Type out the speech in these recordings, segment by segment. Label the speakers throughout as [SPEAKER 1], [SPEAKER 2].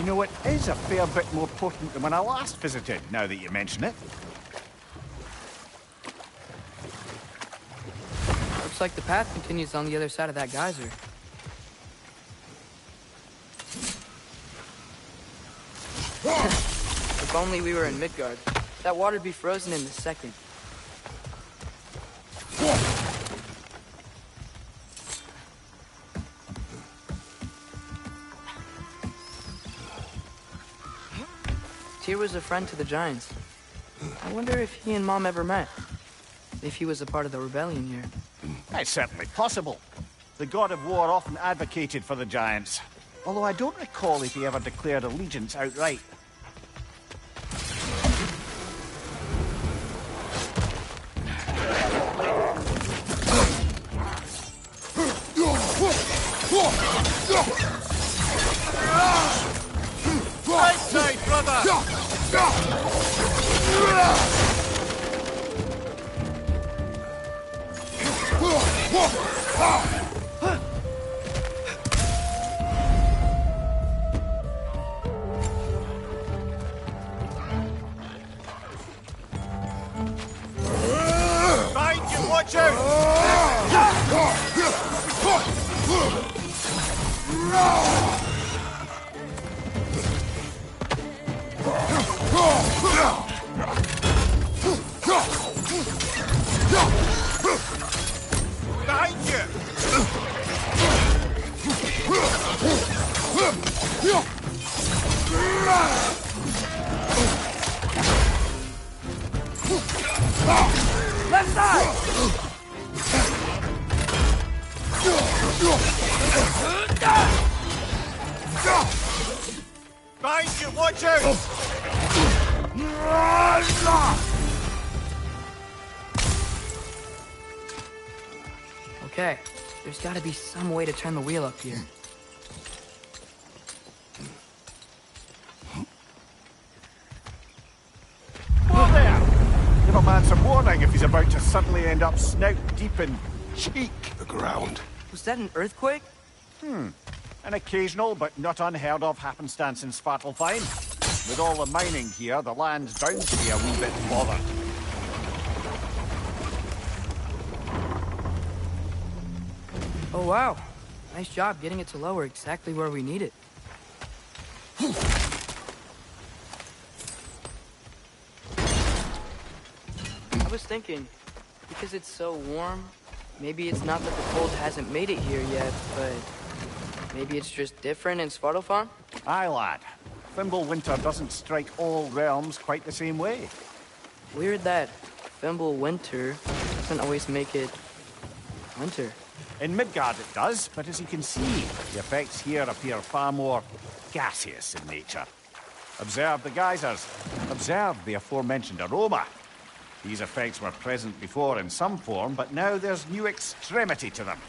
[SPEAKER 1] know, it is a fair bit more potent than when I last visited, now that you mention it.
[SPEAKER 2] Looks like the path continues on the other side of that geyser. If only we were in Midgard. That water'd be frozen in a second. Tyr was a friend to the Giants. I wonder if he and Mom ever met. If he was a part of the rebellion here.
[SPEAKER 1] It's certainly possible. The god of war often advocated for the Giants. Although I don't recall if he ever declared allegiance outright.
[SPEAKER 3] Right side, brother! Behind you, watch Behind you!
[SPEAKER 2] Left side!
[SPEAKER 3] Behind you, watch out!
[SPEAKER 2] Okay, there's gotta be some way to turn the wheel up here.
[SPEAKER 1] Whoa there! Give a man some warning if he's about to suddenly end up snout deep in cheek.
[SPEAKER 4] The ground.
[SPEAKER 2] Was that an earthquake?
[SPEAKER 1] An occasional but not unheard of happenstance in Svartalfheim. With all the mining here, the land's bound to be a wee bit bothered.
[SPEAKER 2] Oh wow, nice job getting it to lower exactly where we need it. I was thinking, because it's so warm, maybe it's not that the cold hasn't made it here yet, but maybe it's just different in Svartalfheim?
[SPEAKER 1] Aye, lad. Thimble winter doesn't strike all realms quite the same way.
[SPEAKER 2] Weird that Thimble winter doesn't always make it winter.
[SPEAKER 1] In Midgard it does, but as you can see, the effects here appear far more gaseous in nature. Observe the geysers. Observe the aforementioned aroma. These effects were present before in some form, but now there's new extremity to them.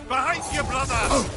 [SPEAKER 3] Behind you, brother!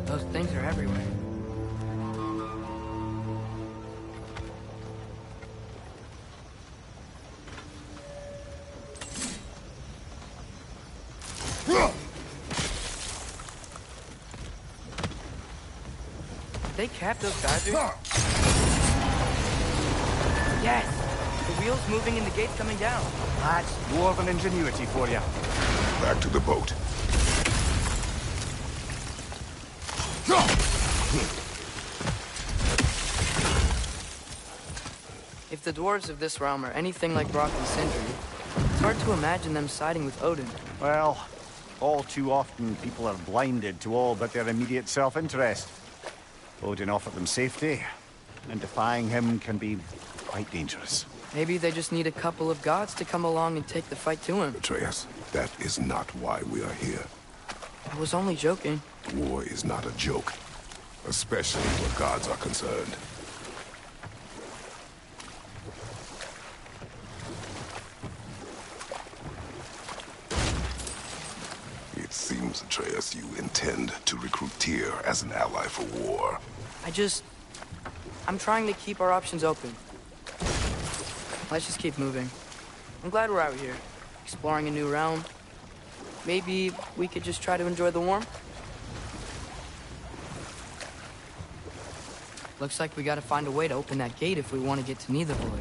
[SPEAKER 2] Those things are everywhere. Did they cap those geysers? Yes! The wheel's moving and the gate's coming down.
[SPEAKER 1] That's dwarven ingenuity for you.
[SPEAKER 4] Back to the boat.
[SPEAKER 2] If the dwarves of this realm are anything like Brock and Sindri, it's hard to imagine them siding with Odin.
[SPEAKER 1] Well, all too often people are blinded to all but their immediate self-interest. Odin offered them safety, and defying him can be quite dangerous.
[SPEAKER 2] Maybe they just need a couple of gods to come along and take the fight to him.
[SPEAKER 4] Atreus, that is not why we are here.
[SPEAKER 2] I was only joking.
[SPEAKER 4] War is not a joke, especially where gods are concerned. It seems, Atreus, you intend to recruit Tyr as an ally for war.
[SPEAKER 2] I'm trying to keep our options open. Let's just keep moving. I'm glad we're out here, exploring a new realm. Maybe we could just try to enjoy the warmth? Looks like we gotta find a way to open that gate if we want to get to Nidavellir.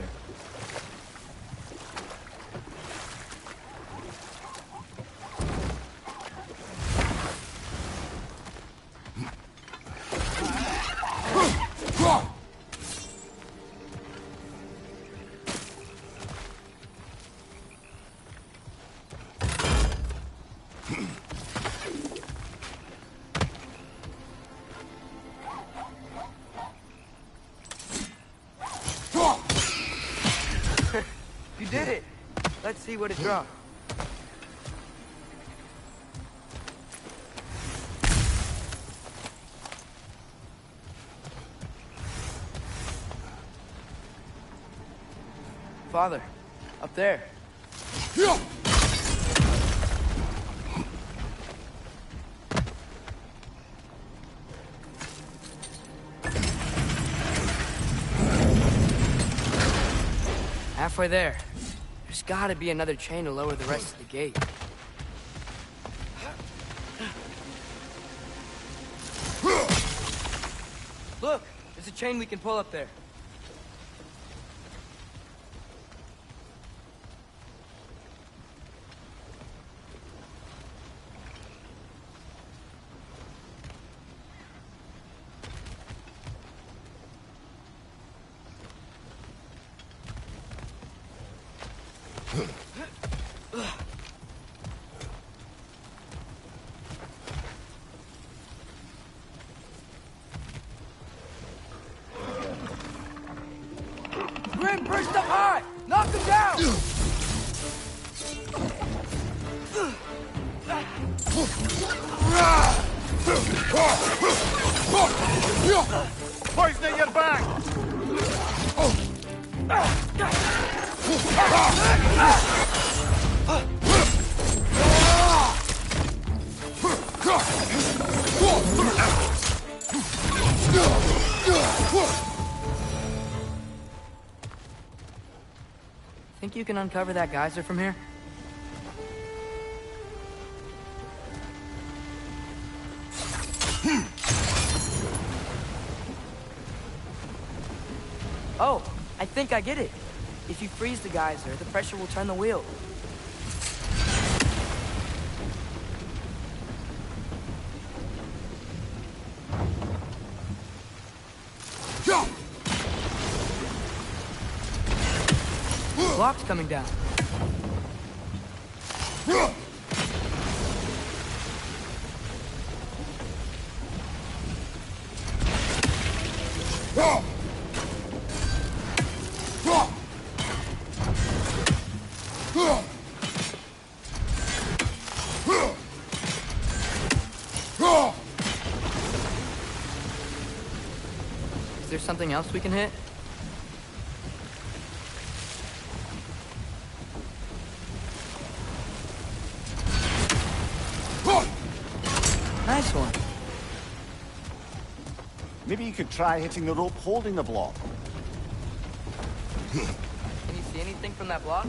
[SPEAKER 2] You did it! Let's see what it dropped. Father, up there. Halfway there. There's gotta be another chain to lower the rest of the gate. Look! There's a chain we can pull up there. Grim, perched up high! Knock him down!
[SPEAKER 1] Poison at your back!
[SPEAKER 2] Think you can uncover that geyser from here? Oh, I think I get it. If you freeze the geyser, the pressure will turn the wheel. Block's coming down. Is there something else we can hit?
[SPEAKER 1] Maybe you could try hitting the rope holding the block.
[SPEAKER 2] Can you see anything from that block?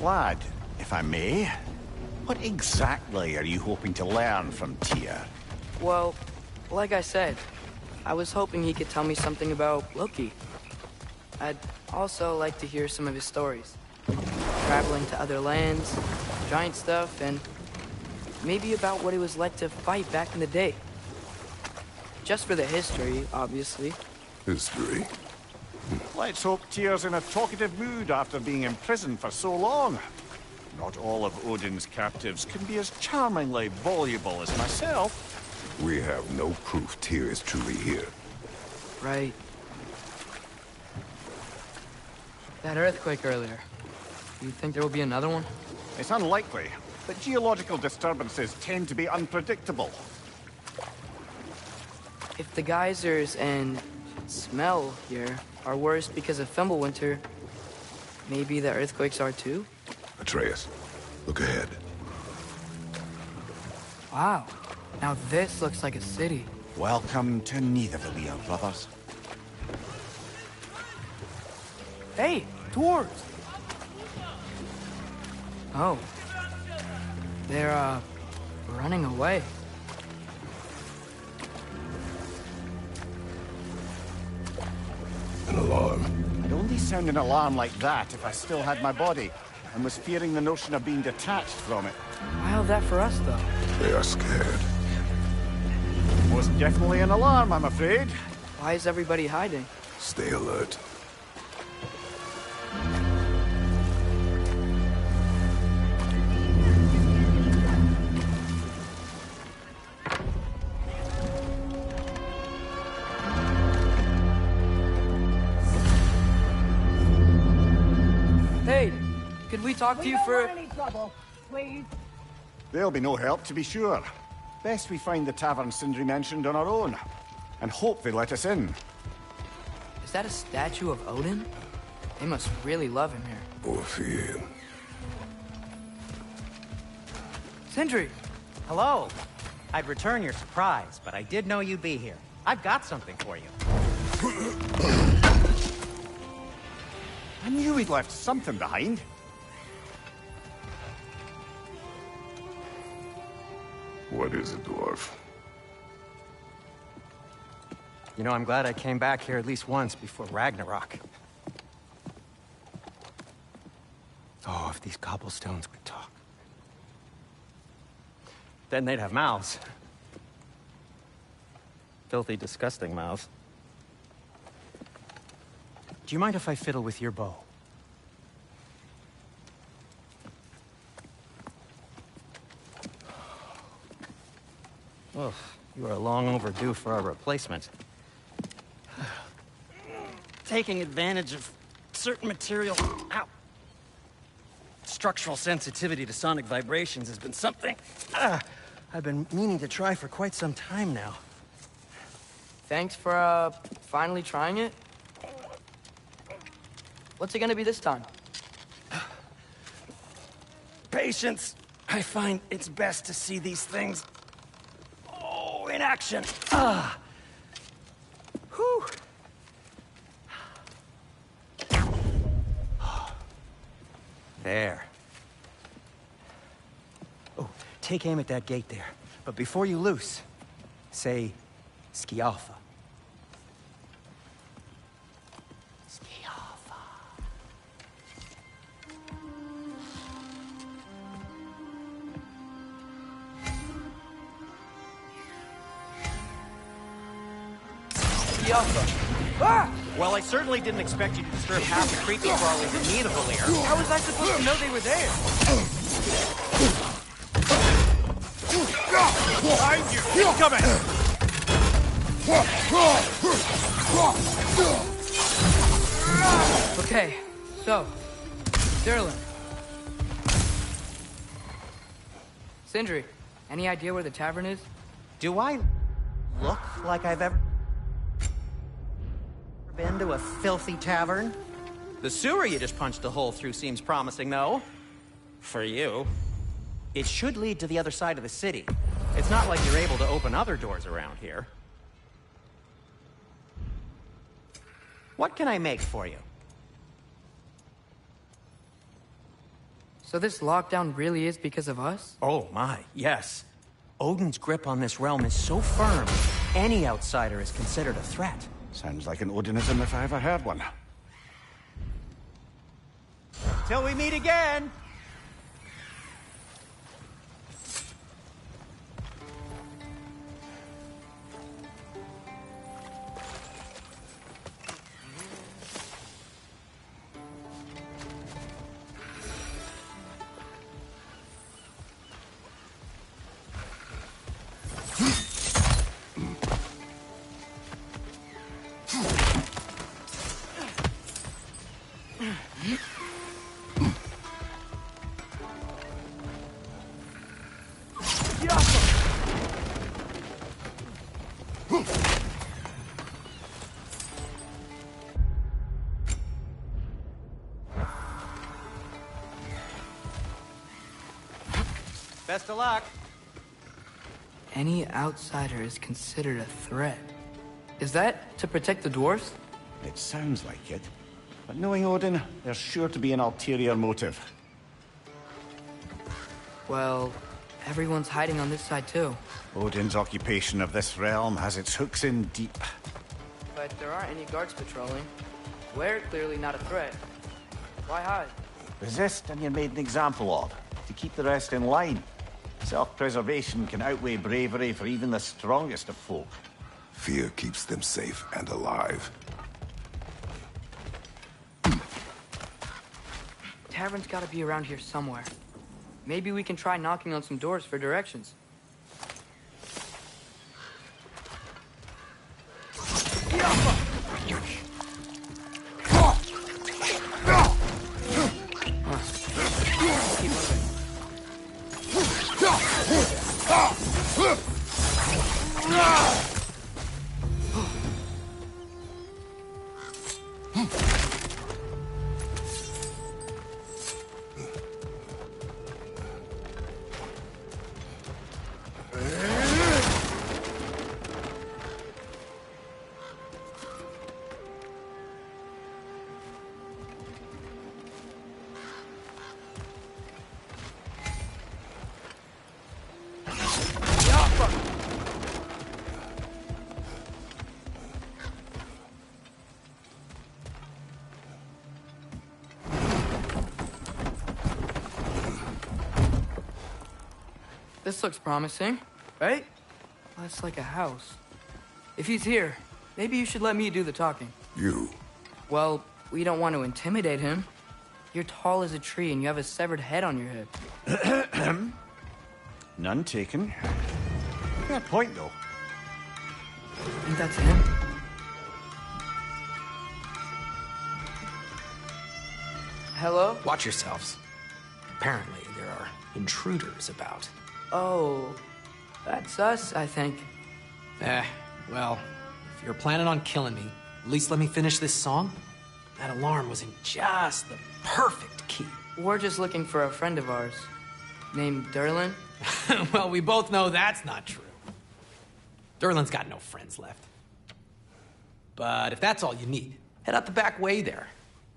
[SPEAKER 1] Lad, if I may, what exactly are you hoping to learn from Tyr?
[SPEAKER 2] Well, like I said, I was hoping he could tell me something about Loki. I'd also like to hear some of his stories. Traveling to other lands, giant stuff, and maybe about what it was like to fight back in the day. Just for the history, obviously.
[SPEAKER 4] History?
[SPEAKER 1] Let's hope Tyr's in a talkative mood after being imprisoned for so long. Not all of Odin's captives can be as charmingly voluble as myself.
[SPEAKER 4] We have no proof Tyr is truly here.
[SPEAKER 2] Right. That earthquake earlier. You think there will be another one?
[SPEAKER 1] It's unlikely, but geological disturbances tend to be unpredictable.
[SPEAKER 2] If the geysers and smell here are worse because of Fimbulwinter, maybe the earthquakes are too?
[SPEAKER 4] Atreus, look ahead.
[SPEAKER 2] Wow. Now this looks like a city.
[SPEAKER 1] Welcome to Nidavellir, brothers.
[SPEAKER 2] Hey, dwarves! Oh. They're, running away.
[SPEAKER 4] An alarm.
[SPEAKER 1] I'd only sound an alarm like that if I still had my body, and was fearing the notion of being detached from it.
[SPEAKER 2] Why all that for us, though?
[SPEAKER 4] They are scared.
[SPEAKER 1] Most definitely an alarm, I'm afraid.
[SPEAKER 2] Why is everybody hiding?
[SPEAKER 4] Stay alert.
[SPEAKER 2] Hey, could we talk to you for...
[SPEAKER 5] any trouble, please.
[SPEAKER 1] There'll be no help, to be sure. Best we find the tavern Sindri mentioned on our own, and hope they let us in.
[SPEAKER 2] Is that a statue of Odin? They must really love him here.
[SPEAKER 4] Or fear.
[SPEAKER 2] Sindri!
[SPEAKER 6] Hello. I'd return your surprise, but I did know you'd be here. I've got something for you.
[SPEAKER 1] I knew we'd left something behind.
[SPEAKER 4] What is it, dwarf?
[SPEAKER 6] You know, I'm glad I came back here at least once before Ragnarok. Oh, if these cobblestones could talk. Then they'd have mouths. Filthy, disgusting mouths. Do you mind if I fiddle with your bow? Oh, you are long overdue for a replacement. Taking advantage of certain material... Ow! Structural sensitivity to sonic vibrations has been something... I've been meaning to try for quite some time now.
[SPEAKER 2] Thanks for, finally trying it. What's it gonna be this time?
[SPEAKER 6] Patience. I find it's best to see these things... Oh, in action. Whew. There. Oh, take aim at that gate there. But before you loose, say, Skialfa. Skialfa.
[SPEAKER 2] Yalfa. Ah!
[SPEAKER 6] Well, I certainly didn't expect you to disturb half the creepy crawlies in need of a lair.
[SPEAKER 2] How was I supposed to know they were there?
[SPEAKER 3] Behind you! Keep coming!
[SPEAKER 2] Okay, so, Sterling, Sindri, any idea where the tavern is?
[SPEAKER 6] Do I look like I've ever been to a filthy tavern? The sewer you just punched a hole through seems promising, though. For you. It should lead to the other side of the city. It's not like you're able to open other doors around here. What can I make for you?
[SPEAKER 2] So this lockdown really is because of us?
[SPEAKER 6] Oh my, yes. Odin's grip on this realm is so firm, any outsider is considered a threat.
[SPEAKER 1] Sounds like an Odinism if I ever heard one.
[SPEAKER 6] Till we meet again! Best of luck.
[SPEAKER 2] Any outsider is considered a threat. Is that to protect the dwarves?
[SPEAKER 1] It sounds like it. But knowing Odin, there's sure to be an ulterior motive.
[SPEAKER 2] Well, everyone's hiding on this side too.
[SPEAKER 1] Odin's occupation of this realm has its hooks in deep.
[SPEAKER 2] But there aren't any guards patrolling. We're clearly not a threat. Why hide?
[SPEAKER 1] Resist and you're made an example of, to keep the rest in line. Self-preservation can outweigh bravery for even the strongest of folk.
[SPEAKER 4] Fear keeps them safe and alive.
[SPEAKER 2] Tavern's gotta be around here somewhere. Maybe we can try knocking on some doors for directions. Keep moving. This looks promising, right? That's like a house. If he's here, maybe you should let me do the talking.
[SPEAKER 4] You?
[SPEAKER 2] Well, we don't want to intimidate him. You're tall as a tree and you have a severed head on your head.
[SPEAKER 1] None taken. Fair point, though.
[SPEAKER 2] Think that's him? Hello?
[SPEAKER 5] Watch yourselves. Apparently, there are intruders about.
[SPEAKER 2] Oh, that's us, I think.
[SPEAKER 5] Well, if you're planning on killing me, at least let me finish this song. That alarm was in just the perfect key.
[SPEAKER 2] We're just looking for a friend of ours named Derlin.
[SPEAKER 5] Well, we both know that's not true. Derlin's got no friends left. But if that's all you need, head out the back way there,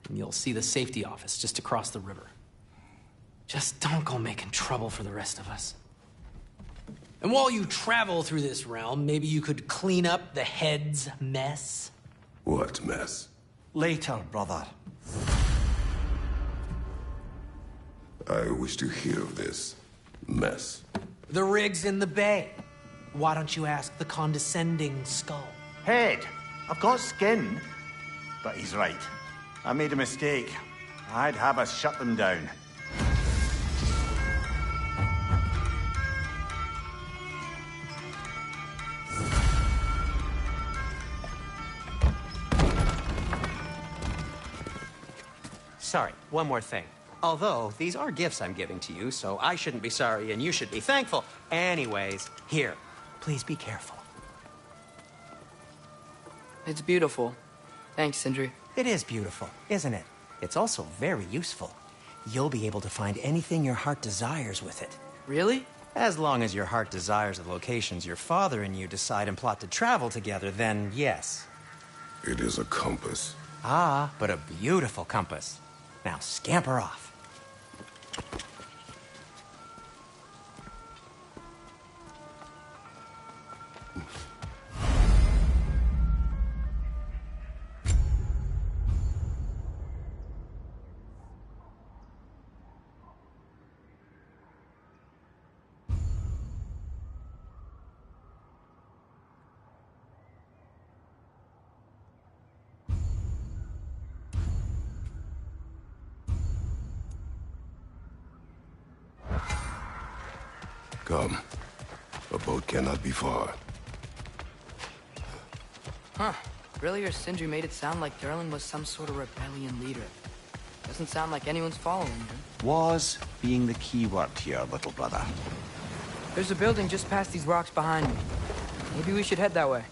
[SPEAKER 5] and you'll see the safety office just across the river. Just don't go making trouble for the rest of us. And while you travel through this realm, maybe you could clean up the head's mess?
[SPEAKER 4] What mess?
[SPEAKER 1] Later, brother.
[SPEAKER 4] I wish to hear of this mess.
[SPEAKER 5] The rig's in the bay. Why don't you ask the condescending skull?
[SPEAKER 1] Head, I've got skin. But he's right. I made a mistake. I'd have us shut them down.
[SPEAKER 6] Sorry, one more thing. Although, these are gifts I'm giving to you, so I shouldn't be sorry and you should be thankful. Anyways, here, please be careful.
[SPEAKER 2] It's beautiful. Thanks, Sindri.
[SPEAKER 6] It is beautiful, isn't it? It's also very useful. You'll be able to find anything your heart desires with it.
[SPEAKER 2] Really?
[SPEAKER 6] As long as your heart desires the locations your father and you decide and plot to travel together, then yes.
[SPEAKER 4] It is a compass.
[SPEAKER 6] Ah, but a beautiful compass. Now scamper off.
[SPEAKER 4] Come. A boat cannot be far.
[SPEAKER 2] Huh. Earlier, Sindri made it sound like Durlin was some sort of rebellion leader. Doesn't sound like anyone's following him.
[SPEAKER 1] Was being the key word here, little brother.
[SPEAKER 2] There's a building just past these rocks behind me. Maybe we should head that way.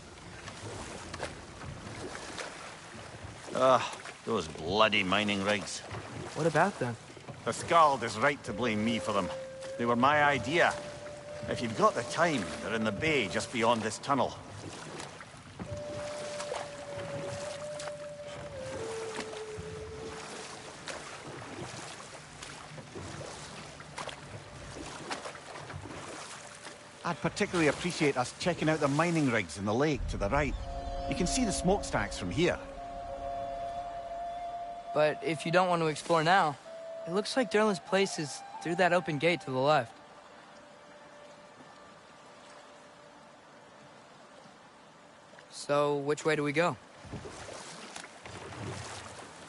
[SPEAKER 1] Those bloody mining rigs.
[SPEAKER 2] What about them?
[SPEAKER 1] The Skald is right to blame me for them. They were my idea. If you've got the time, they're in the bay just beyond this tunnel. I'd particularly appreciate us checking out the mining rigs in the lake to the right. You can see the smokestacks from here.
[SPEAKER 2] But if you don't want to explore now, it looks like Durlin's place is through that open gate to the left. So, which way do we go?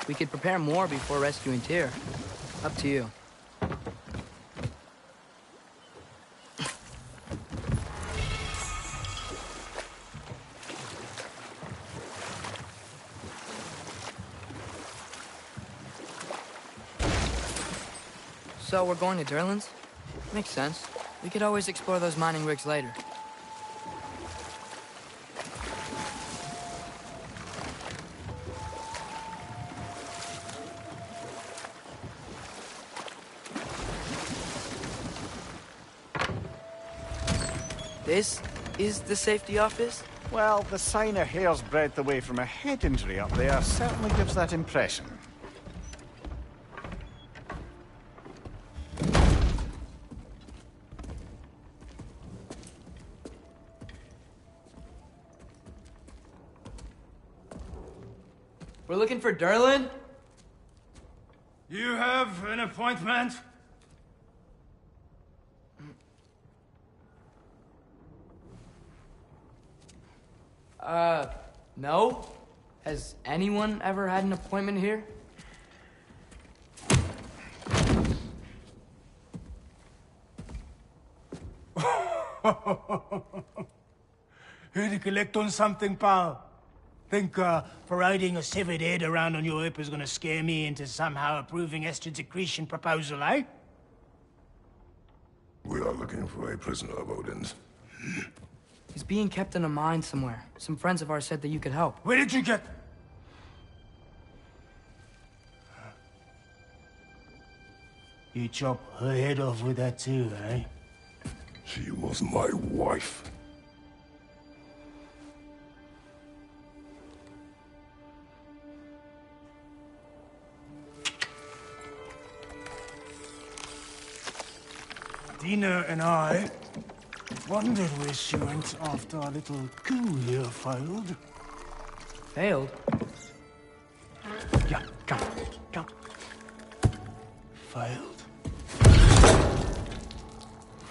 [SPEAKER 2] We could prepare more before rescuing Tyr. Up to you. So, we're going to Durlin's? Makes sense. We could always explore those mining rigs later. This is the safety office?
[SPEAKER 1] Well, the sign a hair's breadth away from a head injury up there certainly gives that impression.
[SPEAKER 2] We're looking for Durlin?
[SPEAKER 3] You have an appointment?
[SPEAKER 2] No? Has anyone ever had an appointment here?
[SPEAKER 3] Here to collect on something, pal? Think, parading a severed head around on your hip is gonna scare me into somehow approving Estrid's accretion proposal, eh?
[SPEAKER 4] We are looking for a prisoner of Odin's.
[SPEAKER 2] He's being kept in a mine somewhere. Some friends of ours said that you could help.
[SPEAKER 3] Where did you get... You chop her head off with that too, eh?
[SPEAKER 4] She was my wife.
[SPEAKER 3] Dina and I wondered where she went after our little coup here failed.
[SPEAKER 2] Failed?
[SPEAKER 3] Yeah, come. Failed.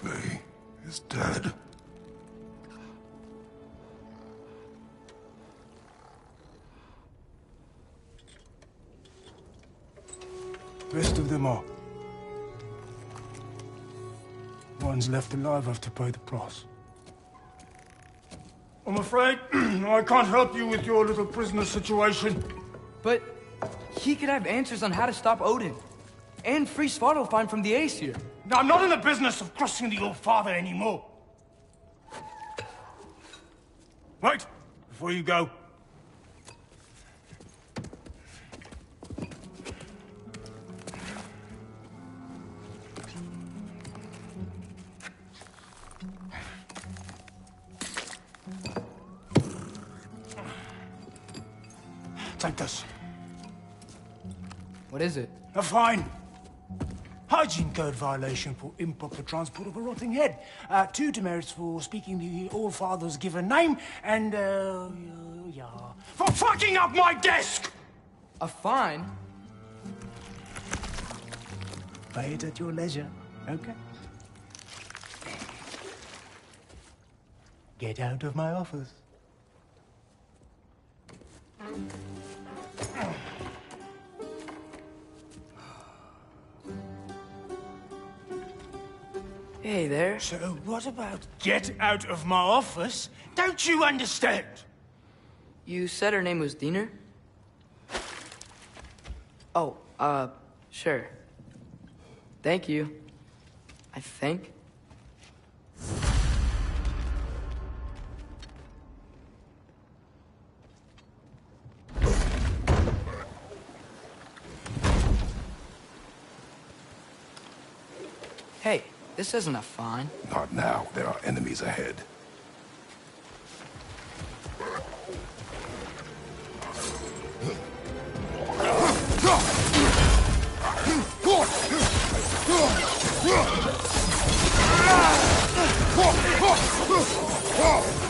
[SPEAKER 4] Faye is dead.
[SPEAKER 3] Rest of them are. Ones left alive have to pay the price. I'm afraid I can't help you with your little prisoner situation.
[SPEAKER 2] But he could have answers on how to stop Odin. And free Svartalfheim from the Aesir.
[SPEAKER 3] I'm not in the business of crossing the Old Father anymore. Right, before you go. Take this.
[SPEAKER 2] What is it?
[SPEAKER 3] A fine. Hygiene code violation for improper transport of a rotting head. 2 demerits for speaking the All Father's given name, and, yeah. For fucking up my desk!
[SPEAKER 2] A fine?
[SPEAKER 3] Pay it at your leisure, okay? Get out of my office.
[SPEAKER 2] Hey there.
[SPEAKER 3] So what about get out of my office? Don't you understand?
[SPEAKER 2] You said her name was Diener? Oh, sure. Thank you. I think. Hey, this isn't a fine.
[SPEAKER 4] Not now. There are enemies ahead.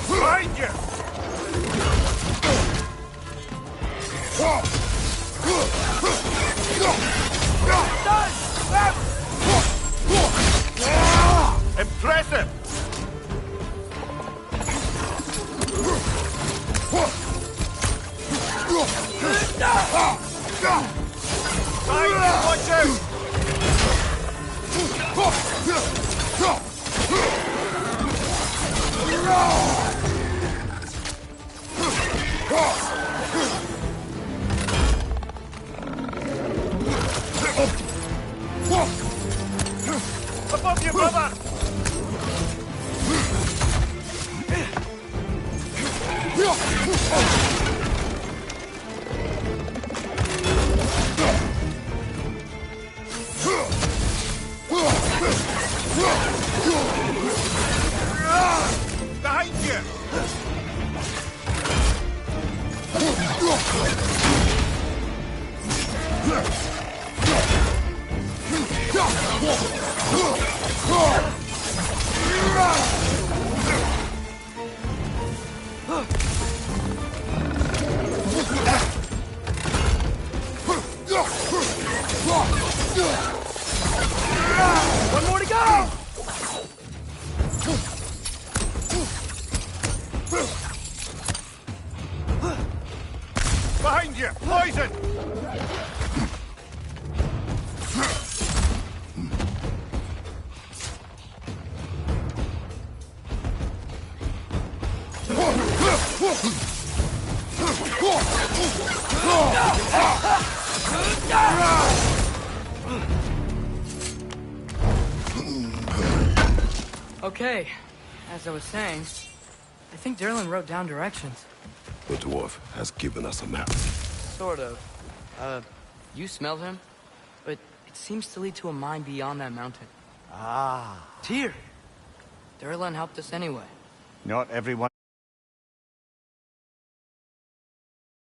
[SPEAKER 1] Behind you! Impressive! Watch out! Above you, brother! Behind you!
[SPEAKER 2] One more to go!
[SPEAKER 1] Behind you! Poison!
[SPEAKER 2] Okay, as I was saying, I think Derlin wrote down directions.
[SPEAKER 4] The dwarf has given us a map.
[SPEAKER 2] Sort of. You smelled him? But it seems to lead to a mine beyond that mountain.
[SPEAKER 1] Ah.
[SPEAKER 2] Tyr! Derlin helped us anyway.
[SPEAKER 1] Not everyone